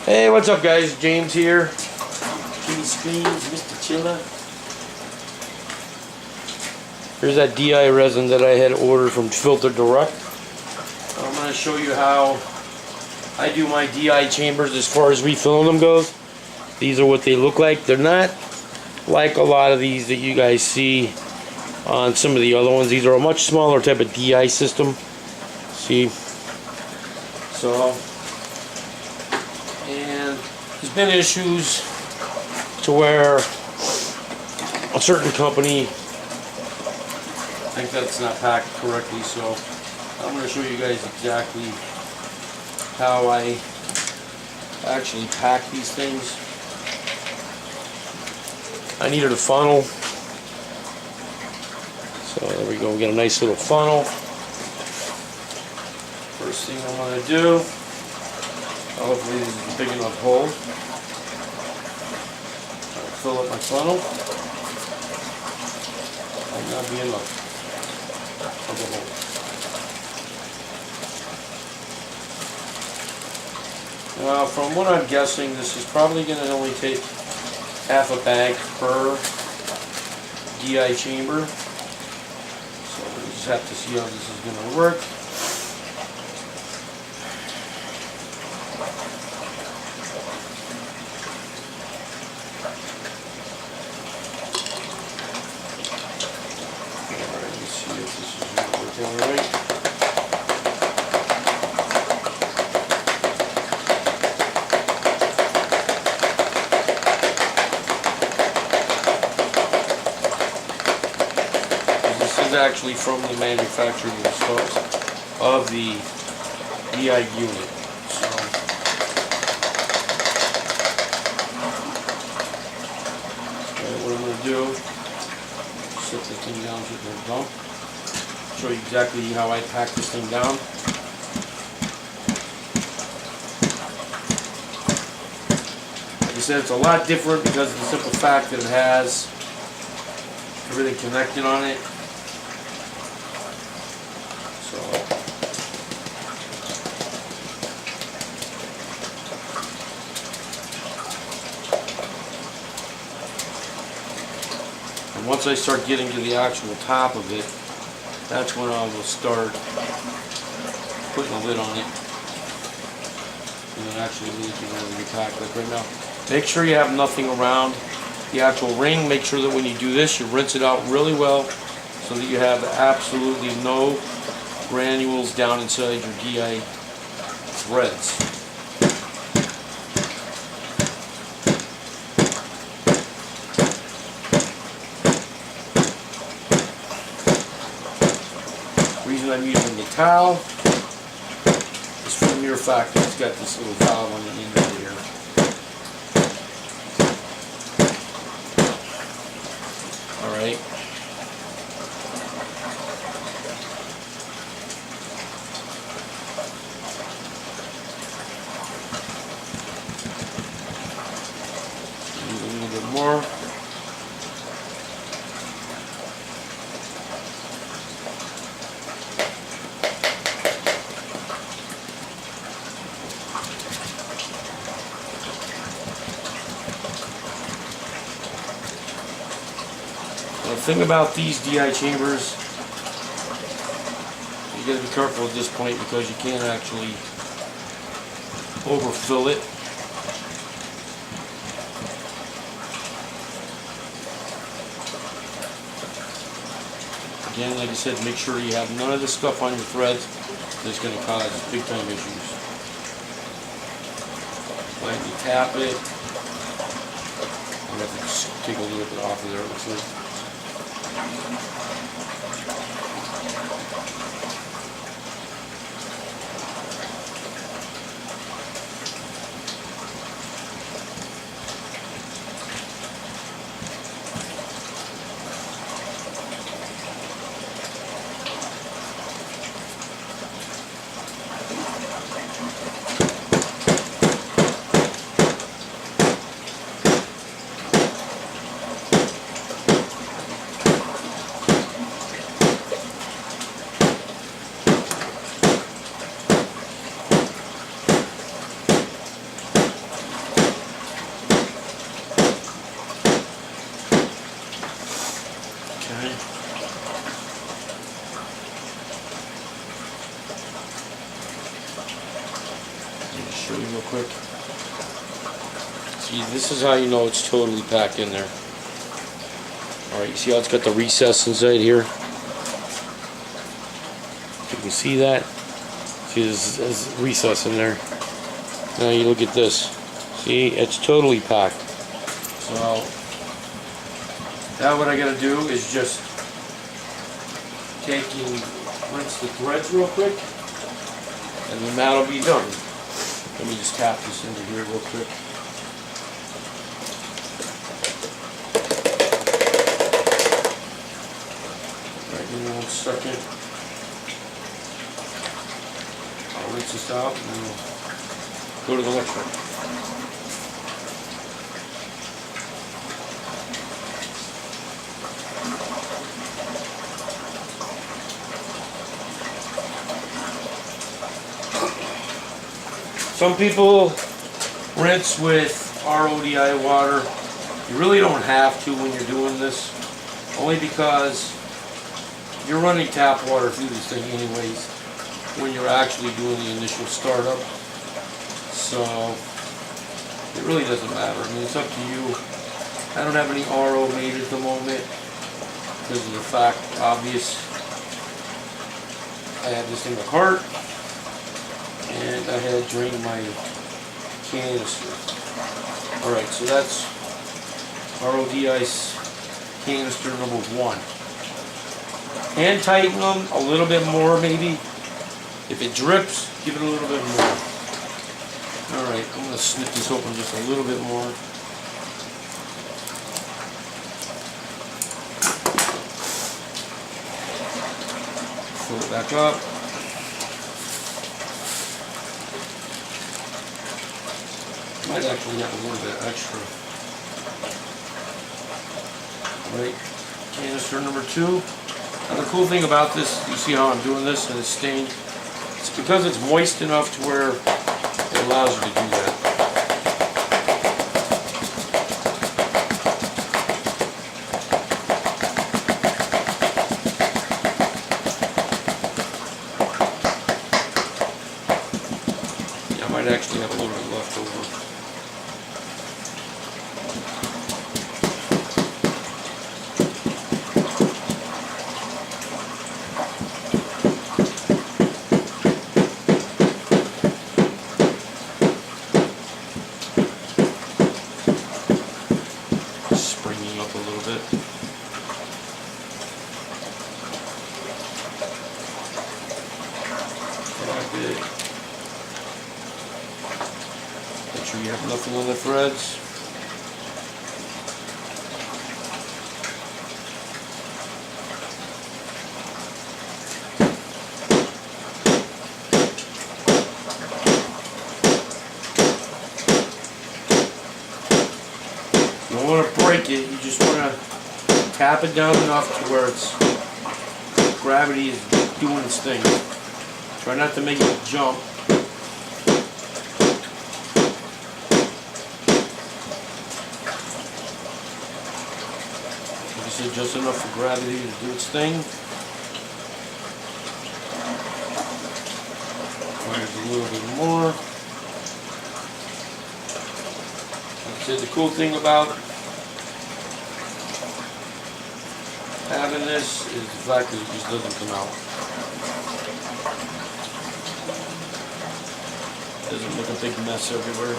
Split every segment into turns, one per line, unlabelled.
Hey, what's up guys? James here. Jimmy Screens, Mr. Chilla. Here's that DI resin that I had ordered from Filter Direct. I'm going to show you how I do my DI chambers as far as refilling them goes. These are what they look like. They're not like a lot of these that you guys see on some of the other ones. These are a much smaller type of DI system. See? So, and there's been issues to where a certain company, I think that's not packed correctly, so I'm going to show you guys exactly how I actually pack these things. I needed a funnel, so there we go. We got a nice little funnel. First thing I'm going to do, hopefully this is a big enough hole. I'll fill up my funnel. Might not be enough of the hole. Now, from what I'm guessing, this is probably going to only take half a bag per DI chamber. So we'll just have to see how this is going to work. Alright, let's see if this is going to work all right. Actually from the manufacturer themselves of the DI unit. So what I'm going to do, set this thing down to the dump. Show you exactly how I pack this thing down. Like I said, it's a lot different because of the simple fact that it has everything connected on it. And once I start getting to the actual top of it, that's when I will start putting a lid on it. And then actually really get ready to pack like right now. Make sure you have nothing around the actual ring. Make sure that when you do this, you rinse it out really well so that you have absolutely no granules down inside your DI threads. The reason I'm using the towel is for the mere fact that it's got this little valve on the end of here. Alright. Use a little bit more. The thing about these DI chambers, you got to be careful at this point because you can't actually overfill it. Again, like I said, make sure you have none of this stuff on your threads that's going to cause big time issues. Like you tap it, I'm going to have to just take a little bit off of there, it looks like. Just show you real quick. See, this is how you know it's totally packed in there. Alright, you see how it's got the recess inside here? You can see that? See, there's recess in there. Now you look at this. See, it's totally packed. So, now what I gotta do is just rinse the threads real quick, and then that'll be done. Let me just tap this into here real quick. Right, give me 1 second. I'll rinse this out and then we'll go to the next one. Some people rinse with RODI water. You really don't have to when you're doing this, only because you're running tap water through this thing anyways when you're actually doing the initial startup. So it really doesn't matter. I mean, it's up to you. I don't have any RO made at the moment because of the fact, obvious, I had this in the cart. And I had drained my canister. Alright, so that's RODI canister number 1. Hand tighten them a little bit more maybe. If it drips, give it a little bit more. Alright, I'm going to snip this open just a little bit more. Fill it back up. Might actually have a little bit extra. Right, canister number 2. Now the cool thing about this, you see how I'm doing this and it's stained? It's because it's moist enough to where it allows you to do that. Yeah, I might actually have a little bit left over. Springing up a little bit. Tap it. Make sure you have nothing on the threads. You don't want to break it, you just want to tap it down enough to where it's gravity is doing its thing. Try not to make it jump. Like I said, just enough for gravity to do its thing. There's a little bit more. The cool thing about having this is the fact that it just doesn't come out. It doesn't make a big mess everywhere.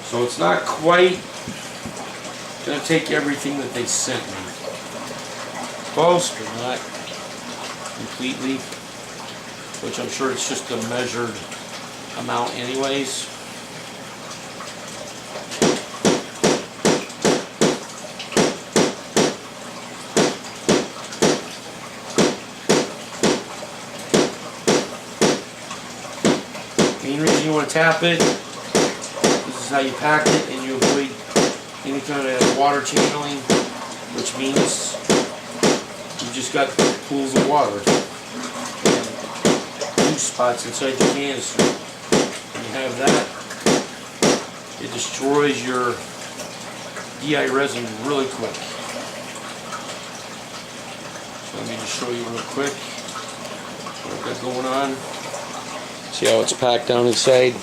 So it's not quite going to take everything that they sent me. Close, but not completely. Which I'm sure it's just a measured amount anyways. Main reason you want to tap it, this is how you pack it and you avoid any kind of water channeling which means you just got pools of water and loose spots inside the canister. When you have that, it destroys your DI resin really quick. So let me just show you real quick what I've got going on. See how it's packed down inside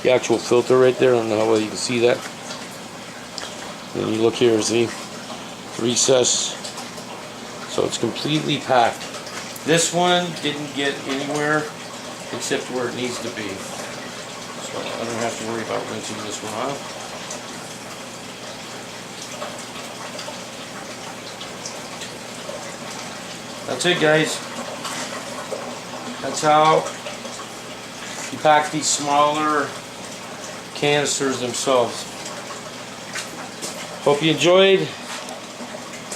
the actual filter right there? I don't know how well you can see that. And you look here, see? Recess. So it's completely packed. This one didn't get anywhere except where it needs to be. So I don't have to worry about rinsing this one off. That's it, guys. That's how you pack these smaller canisters themselves. Hope you enjoyed.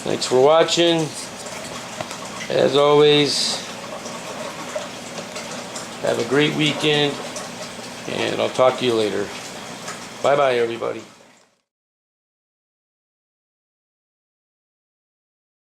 Thanks for watching. As always, have a great weekend, and I'll talk to you later. Bye-bye, everybody.